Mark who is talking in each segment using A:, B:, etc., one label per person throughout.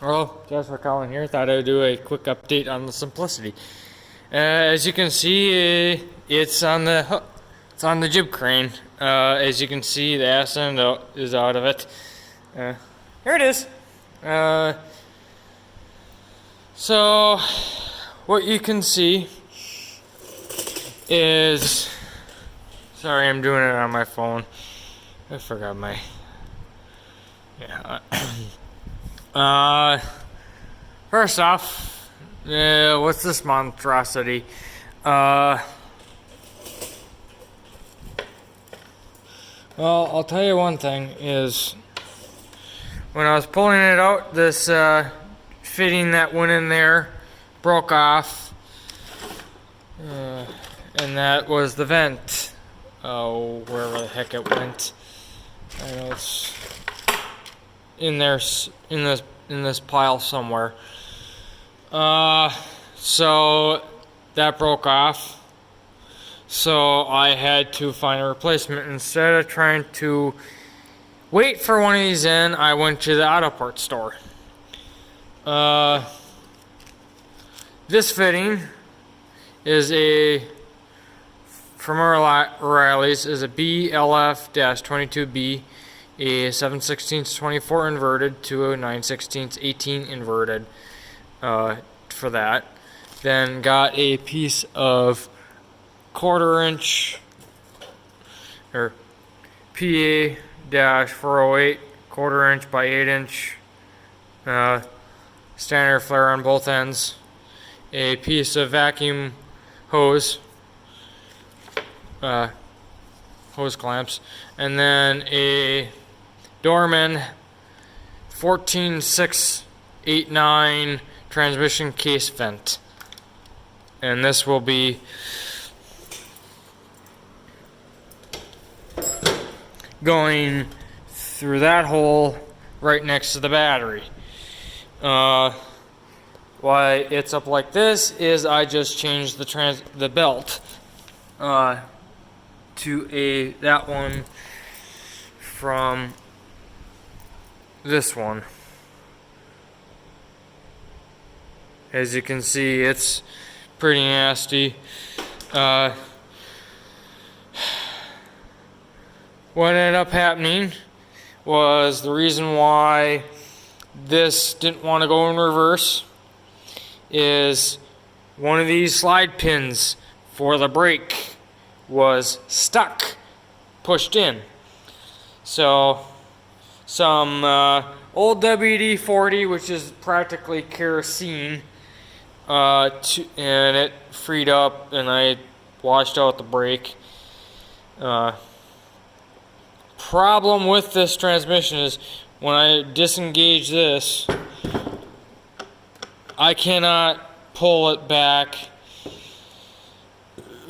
A: Well, Joshua Collin here. Thought I'd do a quick update on the Simplicity. As you can see, it's on the jib crane. As you can see, the ass end is out of it. Here it is. So what you can see is, sorry, I'm doing it on my phone. I forgot my, yeah. First off, what's this monstrosity? Well, I'll tell you one thing is, when I was pulling it out, this fitting that went in there broke off, and that was the vent. Oh, wherever the heck it went. I know it's in there, in this pile somewhere. So that broke off. So I had to find a replacement. Instead of trying to wait for one of these in, I went to the auto parts store. This fitting is from O'Reilly's, is a BLF-22B, a 7/16 24 inverted to a 9/16 18 inverted, for that. Then got a piece of 1/4 inch or PA-408 1/4 inch by 8 inch standard flare on both ends, a piece of vacuum hose, hose clamps, and then a Dorman 14689 transmission case vent. And this will be going through that hole right next to the battery. Why it's up like this is I just changed the belt to that one from this one. As you can see, it's pretty nasty. What ended up happening was, the reason why this didn't want to go in reverse is one of these slide pins for the brake was stuck, pushed in. So some old WD-40, which is practically kerosene, and it freed up, and I washed out the brake. Problem with this transmission is, when I disengage this, I cannot pull it back.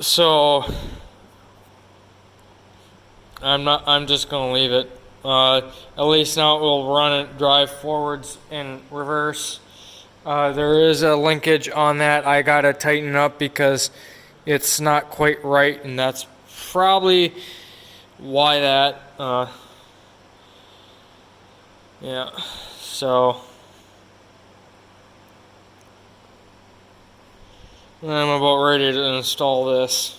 A: So I'm just gonna leave it. At least now it will run and drive forwards and reverse. There is a linkage on that I gotta tighten up because it's not quite right, and that's probably why that. Yeah, so I'm about ready to install this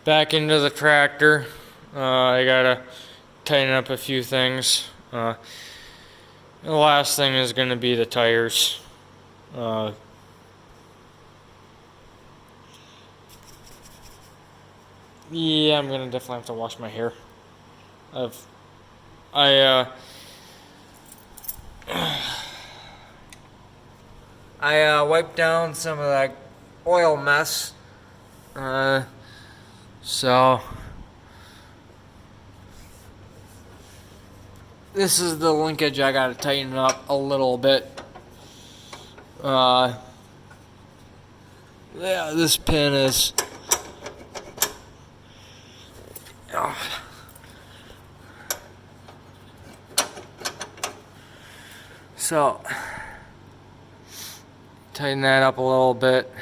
A: back into the tractor. I gotta tighten up a few things. The last thing is going to be the tires. Yeah, I'm gonna definitely have to wash my hair. I wiped down some of that oil mess. So this is the linkage I gotta tighten up a little bit. Yeah, this pin is. So tighten that up a little bit.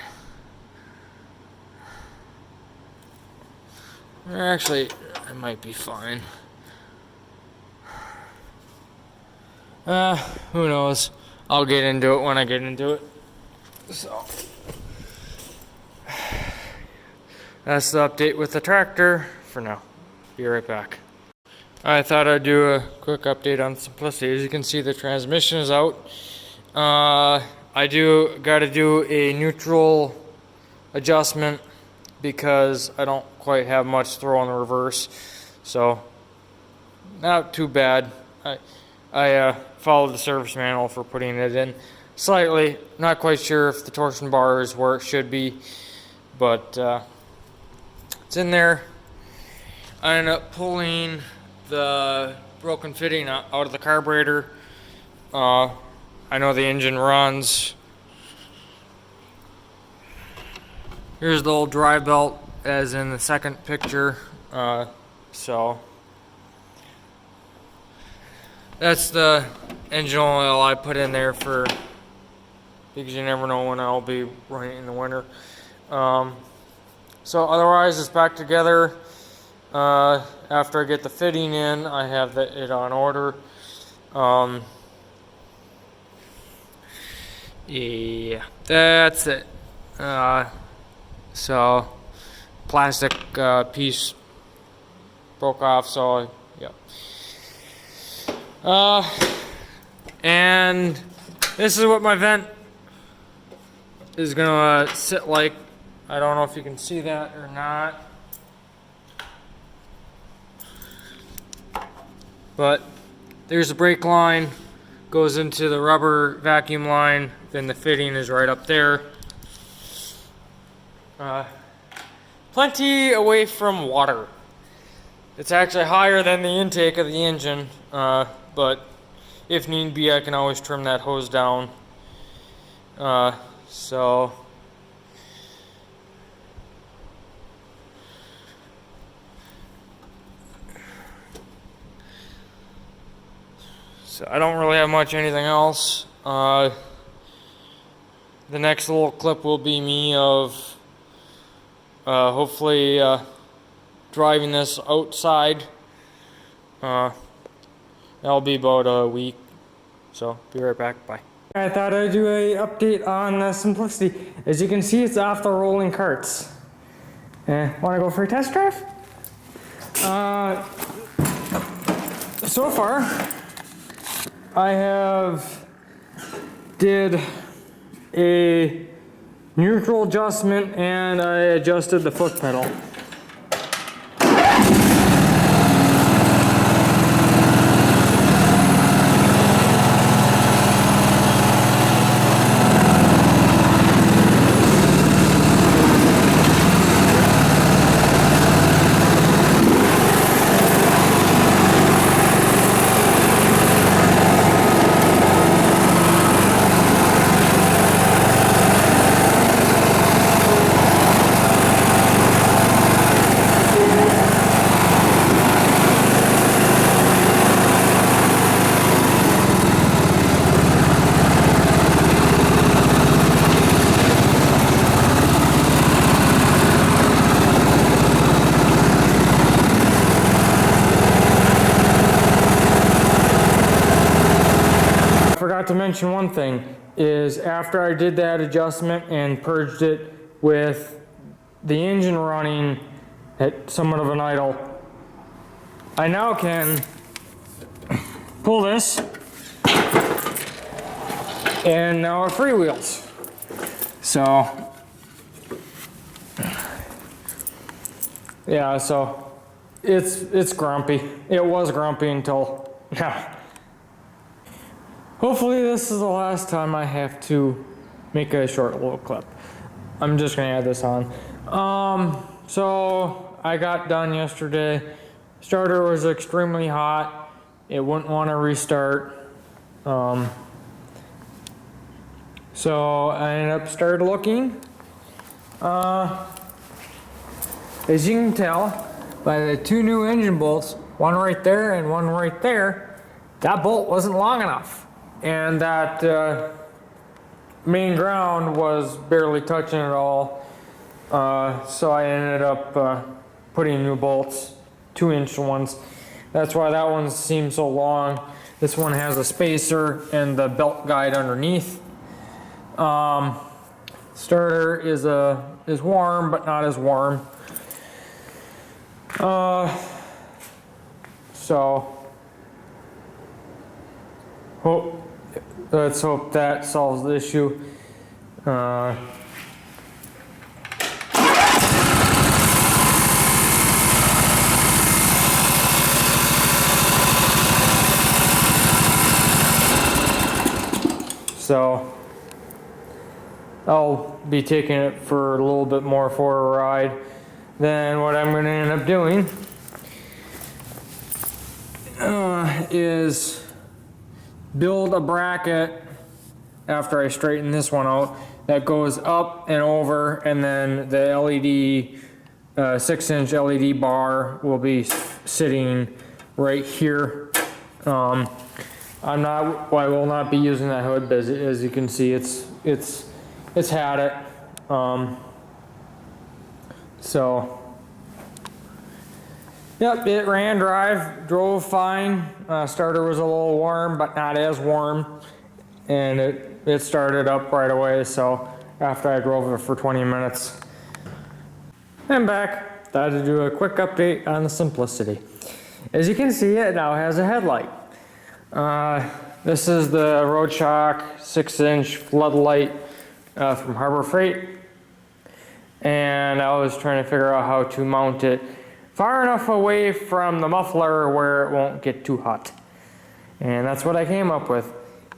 A: Or actually, I might be fine. Who knows? I'll get into it when I get into it. So that's the update with the tractor for now. Be right back. I thought I'd do a quick update on Simplicity. As you can see, the transmission is out. I got to do a neutral adjustment because I don't quite have much throw on the reverse. So not too bad. I followed the service manual for putting it in slightly. Not quite sure if the torsion bar is where it should be, but it's in there. I ended up pulling the broken fitting out of the carburetor. I know the engine runs. Here's the old drive belt as in the second picture. So that's the engine oil I put in there for, because you never know when I'll be running in the winter. So otherwise it's back together. After I get the fitting in, I have it on order. Yeah, that's it. So plastic piece broke off, so yeah. And this is what my vent is gonna sit like. I don't know if you can see that or not, but there's the brake line, goes into the rubber vacuum line, then the fitting is right up there. Plenty away from water. It's actually higher than the intake of the engine, but if need be, I can always trim that hose down. So I don't really have anything else. The next little clip will be me of hopefully driving this outside. That'll be about a week. So be right back. Bye. I thought I'd do a update on the Simplicity. As you can see, it's off the rolling carts. Want to go for a test drive? So far, I have did a neutral adjustment and I adjusted the foot pedal. To mention one thing is after I did that adjustment and purged it with the engine running at somewhat of an idle, I now can pull this and now it freewheels. So yeah, so it's grumpy. It was grumpy until now. Hopefully this is the last time I have to make a short little clip. I'm just gonna add this on. So I got done yesterday. Starter was extremely hot. It wouldn't want to restart. So I ended up started looking. As you can tell by the two new engine bolts, one right there and one right there, that bolt wasn't long enough. And that main ground was barely touching at all. So I ended up putting new bolts, 2-inch ones. That's why that one seemed so long. This one has a spacer and the belt guide underneath. Starter is warm, but not as warm. Let's hope that solves the issue. So I'll be taking it for a little bit more for a ride. Then what I'm going to end up doing is build a bracket after I straighten this one out that goes up and over, and then the LED 6-inch LED bar will be sitting right here. I will not be using that hood, but as you can see, it's had it. Yep, it ran drive, drove fine. Starter was a little warm, but not as warm, and it started up right away. So after I drove it for 20 minutes, I'm back. Thought to do a quick update on the Simplicity. As you can see, it now has a headlight. This is the RoadShock 6-inch floodlight from Harbor Freight, and I was trying to figure out how to mount it far enough away from the muffler where it won't get too hot, and that's what I came up with.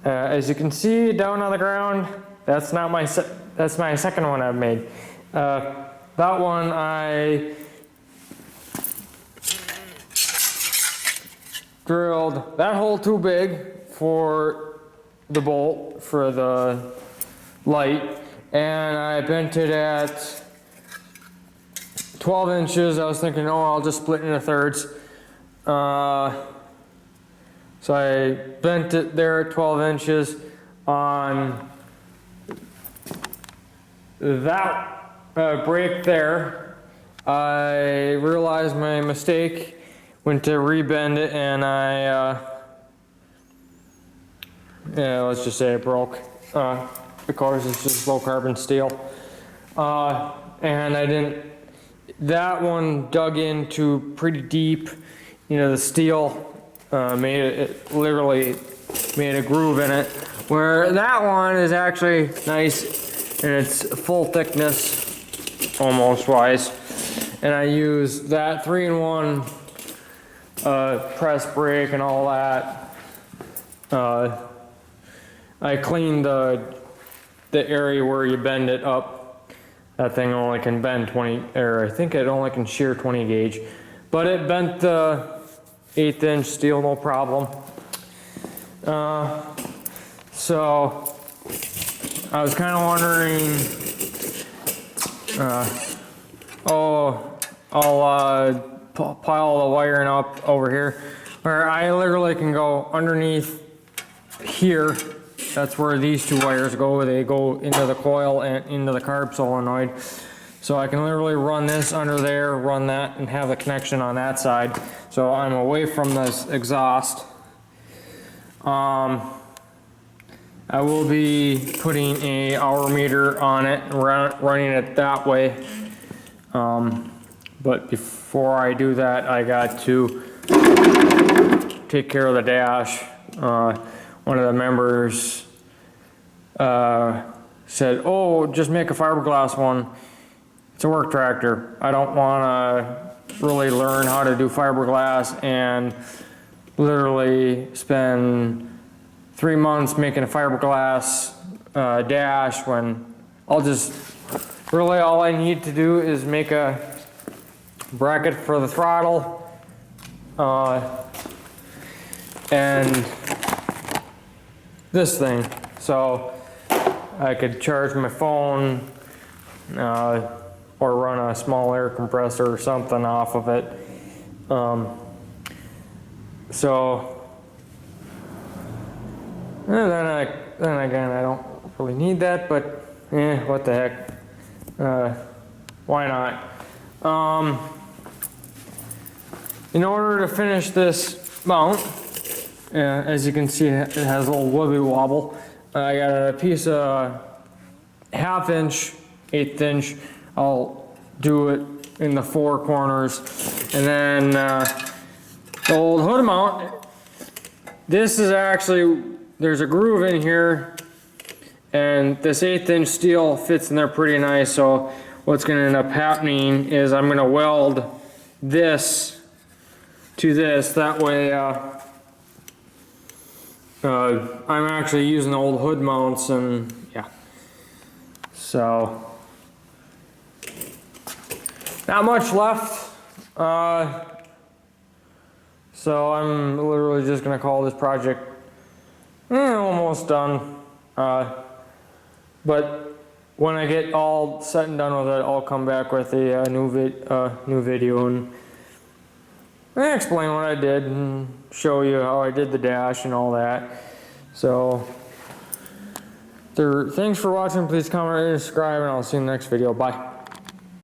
A: As you can see down on the ground, that's my second one I've made. That one I drilled that hole too big for the bolt for the light, and I bent it at 12 inches. I was thinking, oh, I'll just split it into thirds. So I bent it there at 12 inches. On that break there, I realized my mistake, went to rebend it, and let's just say it broke. Because it's just low carbon steel. And I didn't, that one dug into pretty deep. You know, the steel literally made a groove in it, where that one is actually nice and it's full thickness almost wise. And I use that 3-in-1 press brake and all that. I cleaned the area where you bend it up. That thing only can bend 20, or I think it only can shear 20 gauge, but it bent the 1/8-inch steel no problem. So I was kind of wondering, I'll pile the wiring up over here, where I literally can go underneath here. That's where these two wires go. They go into the coil and into the carb solenoid. So I can literally run this under there, run that, and have the connection on that side. So I'm away from this exhaust. I will be putting a hour meter on it, running it that way. But before I do that, I got to take care of the dash. One of the members said, oh, just make a fiberglass one. It's a work tractor. I don't want to really learn how to do fiberglass and literally spend 3 months making a fiberglass dash when really all I need to do is make a bracket for the throttle and this thing. So I could charge my phone or run a small air compressor or something off of it. And then again, I don't really need that, but what the heck? Why not? In order to finish this mount, as you can see, it has a little wibbly wobble. I got a piece of 1/2 inch, 1/8 inch. I'll do it in the 4 corners. And then the old hood mount. This is actually, there's a groove in here, and this 1/8 inch steel fits in there pretty nice. So what's going to end up happening is I'm going to weld this to this. That way I'm actually using the old hood mounts, and yeah. So not much left. So I'm literally just going to call this project almost done. But when I get all set and done with it, I'll come back with a new video and explain what I did and show you how I did the dash and all that. So thanks for watching. Please comment, rate, and subscribe, and I'll see you in the next video. Bye.